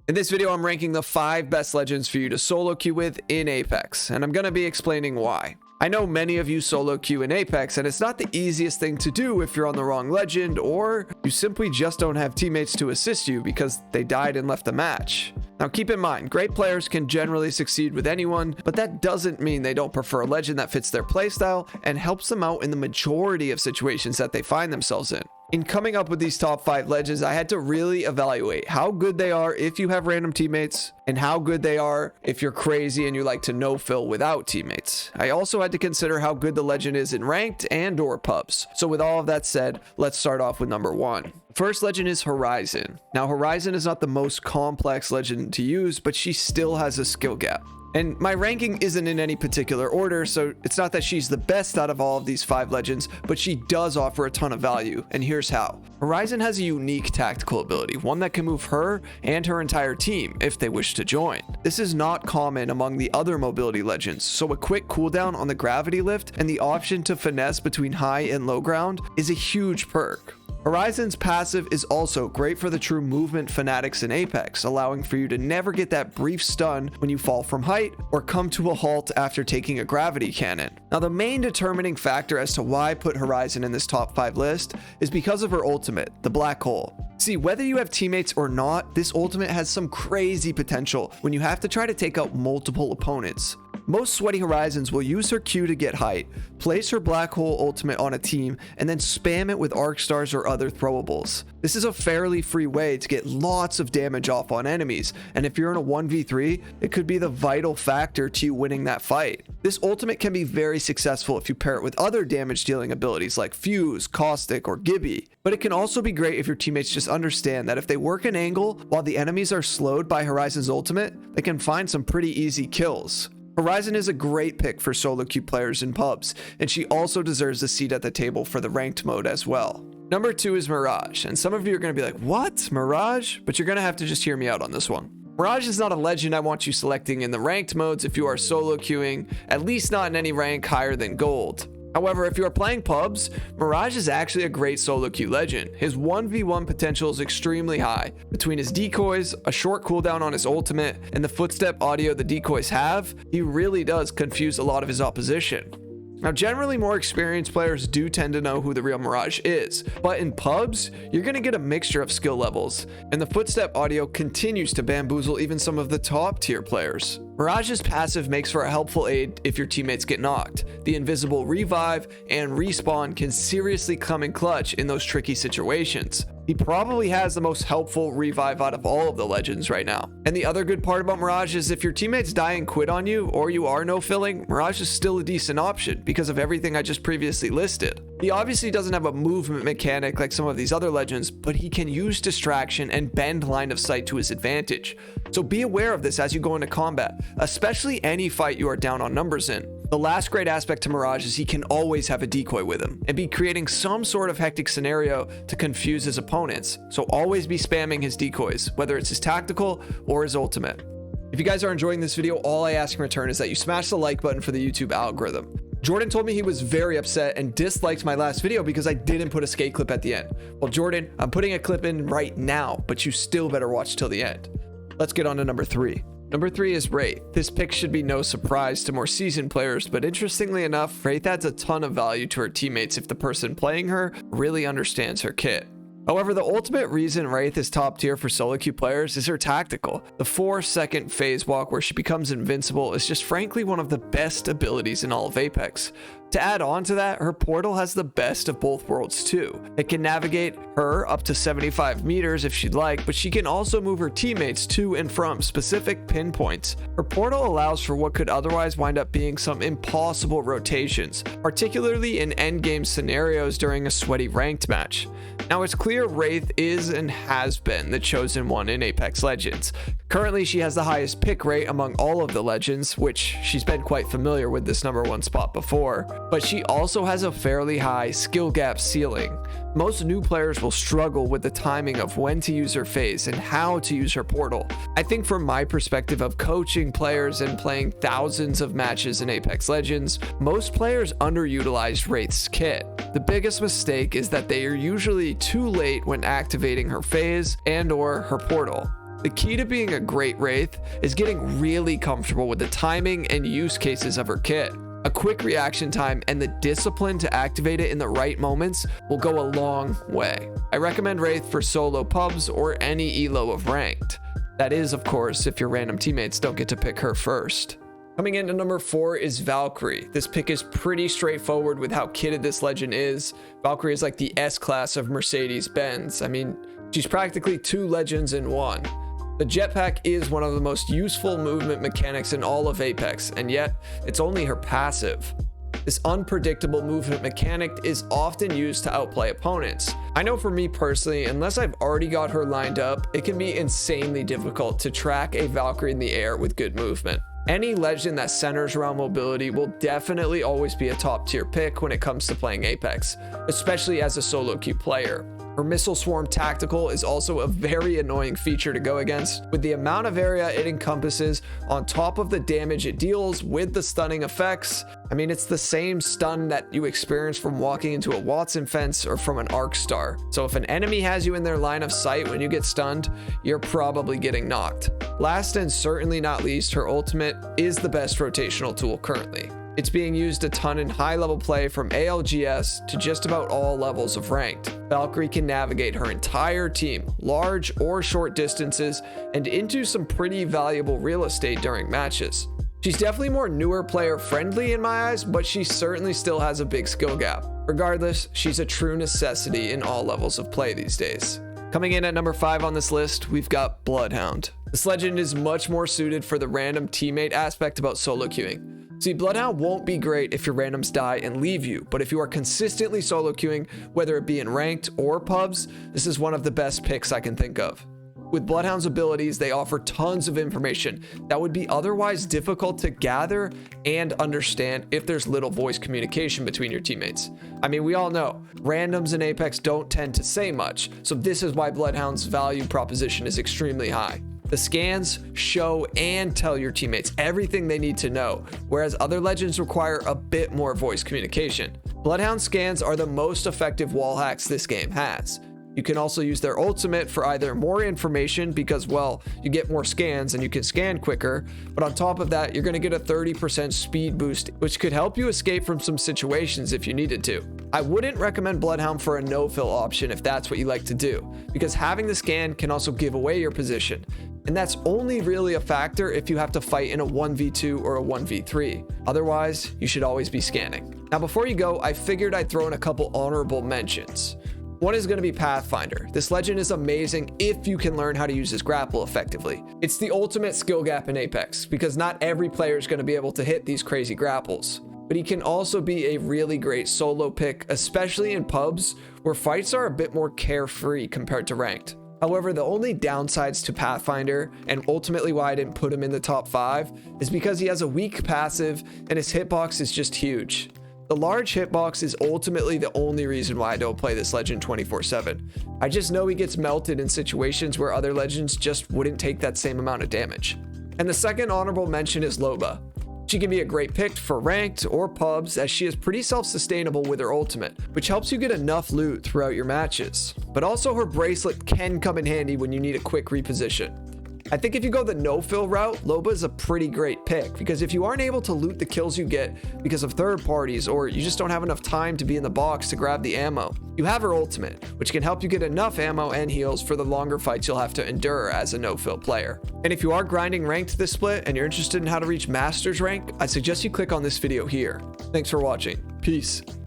In this video, I'm ranking the 5 best legends for you to solo queue with in Apex, and I'm going to be explaining why. I know many of you solo queue in Apex, and it's not the easiest thing to do if you're on the wrong legend, or you simply just don't have teammates to assist you because they died and left the match. Now keep in mind, great players can generally succeed with anyone, but that doesn't mean they don't prefer a legend that fits their playstyle and helps them out in the majority of situations that they find themselves in. In coming up with these top 5 legends, I had to really evaluate how good they are if you have random teammates, and how good they are if you're crazy and you like to no-fill without teammates. I also had to consider how good the legend is in ranked and or pubs. So with all of that said, let's start off with number 1. First legend is Horizon. Now Horizon is not the most complex legend to use, but she still has a skill gap. And my ranking isn't in any particular order, so it's not that she's the best out of all of these 5 legends, but she does offer a ton of value, and here's how. Horizon has a unique tactical ability, one that can move her and her entire team if they wish to join. This is not common among the other mobility legends, so a quick cooldown on the gravity lift and the option to finesse between high and low ground is a huge perk. Horizon's passive is also great for the true movement fanatics in Apex, allowing for you to never get that brief stun when you fall from height or come to a halt after taking a gravity cannon. Now the main determining factor as to why I put Horizon in this top 5 list is because of her ultimate, the Black Hole. See, whether you have teammates or not, this ultimate has some crazy potential when you have to try to take out multiple opponents. Most sweaty Horizons will use her Q to get height, place her Black Hole ultimate on a team, and then spam it with arc stars or other throwables. This is a fairly free way to get lots of damage off on enemies, and if you're in a 1v3, it could be the vital factor to you winning that fight. This ultimate can be very successful if you pair it with other damage dealing abilities like Fuse, Caustic, or Gibby, but it can also be great if your teammates just understand that if they work an angle while the enemies are slowed by Horizon's ultimate, they can find some pretty easy kills. Horizon is a great pick for solo queue players in pubs, and she also deserves a seat at the table for the ranked mode as well. Number 2 is Mirage, and some of you are going to be like, what? Mirage? But you're going to have to just hear me out on this one. Mirage is not a legend I want you selecting in the ranked modes if you are solo queuing, at least not in any rank higher than gold. However, if you are playing pubs, Mirage is actually a great solo queue legend. His 1v1 potential is extremely high. Between his decoys, a short cooldown on his ultimate, and the footstep audio the decoys have, he really does confuse a lot of his opposition. Now, generally more experienced players do tend to know who the real Mirage is, but in pubs, you're going to get a mixture of skill levels, and the footstep audio continues to bamboozle even some of the top tier players. Mirage's passive makes for a helpful aid if your teammates get knocked. The invisible revive and respawn can seriously come in clutch in those tricky situations. He probably has the most helpful revive out of all of the legends right now. And the other good part about Mirage is if your teammates die and quit on you, or you are no-filling, Mirage is still a decent option because of everything I just previously listed. He obviously doesn't have a movement mechanic like some of these other legends, but he can use distraction and bend line of sight to his advantage. So be aware of this as you go into combat, especially any fight you are down on numbers in. The last great aspect to Mirage is he can always have a decoy with him and be creating some sort of hectic scenario to confuse his opponents. So always be spamming his decoys, whether it's his tactical or his ultimate. If you guys are enjoying this video, all I ask in return is that you smash the like button for the YouTube algorithm. Jordan told me he was very upset and disliked my last video because I didn't put a skate clip at the end. Well, Jordan, I'm putting a clip in right now, but you still better watch till the end. Let's get on to number 3. Number 3 is Wraith. This pick should be no surprise to more seasoned players, but interestingly enough, Wraith adds a ton of value to her teammates if the person playing her really understands her kit. However, the ultimate reason Wraith is top tier for solo queue players is her tactical. The 4-second phase walk where she becomes invincible is just frankly one of the best abilities in all of Apex. To add on to that, her portal has the best of both worlds too. It can navigate her up to 75 meters if she'd like, but she can also move her teammates to and from specific pinpoints. Her portal allows for what could otherwise wind up being some impossible rotations, particularly in endgame scenarios during a sweaty ranked match. Now it's clear Wraith is and has been the chosen one in Apex Legends. Currently she has the highest pick rate among all of the legends, which she's been quite familiar with this number 1 spot before, but she also has a fairly high skill gap ceiling. Most new players will struggle with the timing of when to use her phase and how to use her portal. I think from my perspective of coaching players and playing thousands of matches in Apex Legends, most players underutilize Wraith's kit. The biggest mistake is that they are usually too late when activating her phase and or her portal. The key to being a great Wraith is getting really comfortable with the timing and use cases of her kit. A quick reaction time and the discipline to activate it in the right moments will go a long way. I recommend Wraith for solo pubs or any elo of ranked. That is, of course, if your random teammates don't get to pick her first. Coming into number 4 is Valkyrie. This pick is pretty straightforward with how kitted this legend is. Valkyrie is like the S-class of Mercedes-Benz. I mean, she's practically 2 legends in one. The jetpack is one of the most useful movement mechanics in all of Apex, and yet it's only her passive. This unpredictable movement mechanic is often used to outplay opponents. I know for me personally, unless I've already got her lined up, it can be insanely difficult to track a Valkyrie in the air with good movement. Any legend that centers around mobility will definitely always be a top tier pick when it comes to playing Apex, especially as a solo queue player. Her Missile Swarm Tactical is also a very annoying feature to go against, with the amount of area it encompasses on top of the damage it deals with the stunning effects. I mean, it's the same stun that you experience from walking into a Watson fence or from an Arc Star. So if an enemy has you in their line of sight when you get stunned, you're probably getting knocked. Last and certainly not least, her ultimate is the best rotational tool currently. It's being used a ton in high-level play from ALGS to just about all levels of ranked. Valkyrie can navigate her entire team, large or short distances, and into some pretty valuable real estate during matches. She's definitely more newer player friendly in my eyes, but she certainly still has a big skill gap. Regardless, she's a true necessity in all levels of play these days. Coming in at number 5 on this list, we've got Bloodhound. This legend is much more suited for the random teammate aspect about solo queuing. See, Bloodhound won't be great if your randoms die and leave you, but if you are consistently solo queuing, whether it be in ranked or pubs, this is one of the best picks I can think of. With Bloodhound's abilities, they offer tons of information that would be otherwise difficult to gather and understand if there's little voice communication between your teammates. I mean, we all know, randoms in Apex don't tend to say much, so this is why Bloodhound's value proposition is extremely high. The scans show and tell your teammates everything they need to know, whereas other legends require a bit more voice communication. Bloodhound scans are the most effective wall hacks this game has. You can also use their ultimate for either more information because, well, you get more scans and you can scan quicker, but on top of that, you're going to get a 30% speed boost, which could help you escape from some situations if you needed to. I wouldn't recommend Bloodhound for a no-fill option if that's what you like to do, because having the scan can also give away your position. And that's only really a factor if you have to fight in a 1v2 or a 1v3. Otherwise, you should always be scanning. Now, before you go, I figured I'd throw in a couple honorable mentions. One is going to be Pathfinder. This legend is amazing if you can learn how to use his grapple effectively. It's the ultimate skill gap in Apex, because not every player is going to be able to hit these crazy grapples. But he can also be a really great solo pick, especially in pubs where fights are a bit more carefree compared to ranked. However, the only downsides to Pathfinder, and ultimately why I didn't put him in the top 5, is because he has a weak passive and his hitbox is just huge. The large hitbox is ultimately the only reason why I don't play this legend 24/7. I just know he gets melted in situations where other legends just wouldn't take that same amount of damage. And the second honorable mention is Loba. She can be a great pick for ranked or pubs, as she is pretty self-sustainable with her ultimate, which helps you get enough loot throughout your matches. But also her bracelet can come in handy when you need a quick reposition. I think if you go the no-fill route, Loba is a pretty great pick, because if you aren't able to loot the kills you get because of third parties, or you just don't have enough time to be in the box to grab the ammo, you have her ultimate, which can help you get enough ammo and heals for the longer fights you'll have to endure as a no-fill player. And if you are grinding ranked this split and you're interested in how to reach Masters rank, I suggest you click on this video here. Thanks for watching. Peace.